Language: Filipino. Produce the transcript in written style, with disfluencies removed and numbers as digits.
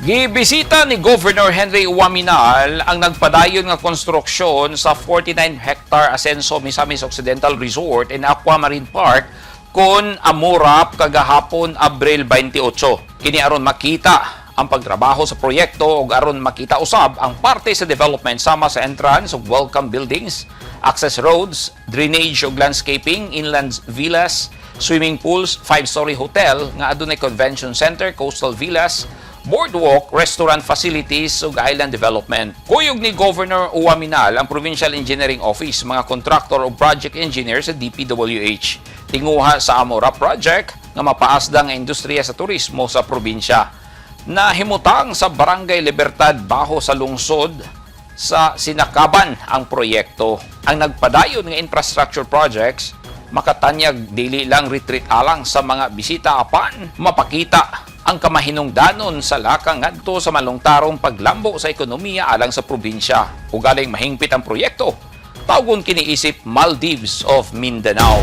Gibisita ni Governor Henry Oaminal ang nagpadayon nga konstruksyon sa 49-hectare Asenso, Misamis, Occidental Resort and Aquamarine Park kon AMORAP kagahapon Abril 28. Kini aron makita ang pagtrabaho sa proyekto ug aron makita usab ang parte sa development sama sa entrance ug welcome buildings, access roads, drainage ug landscaping, inland villas, swimming pools, 5-story hotel nga adunay convention center, coastal villas, boardwalk, restaurant facilities ug island development. Kuyog ni Governor Oaminal ang Provincial Engineering Office, mga contractor o project engineer sa DPWH. Tinguha sa AMORAP project nga mapaasda nga industriya sa turismo sa probinsya. Nahimutang sa Barangay Libertad, Baho sa lungsod sa Sinakaban ang proyekto. Ang nagpadayon nga infrastructure projects makatanyag dili lang retreat alang sa mga bisita apan mapakita ang kamahinungdanon sa lakang ngadto sa malungtarong paglambo sa ekonomiya alang sa probinsya. Ugaling mahingpit ang proyekto, tawgon kiniisip Maldives of Mindanao.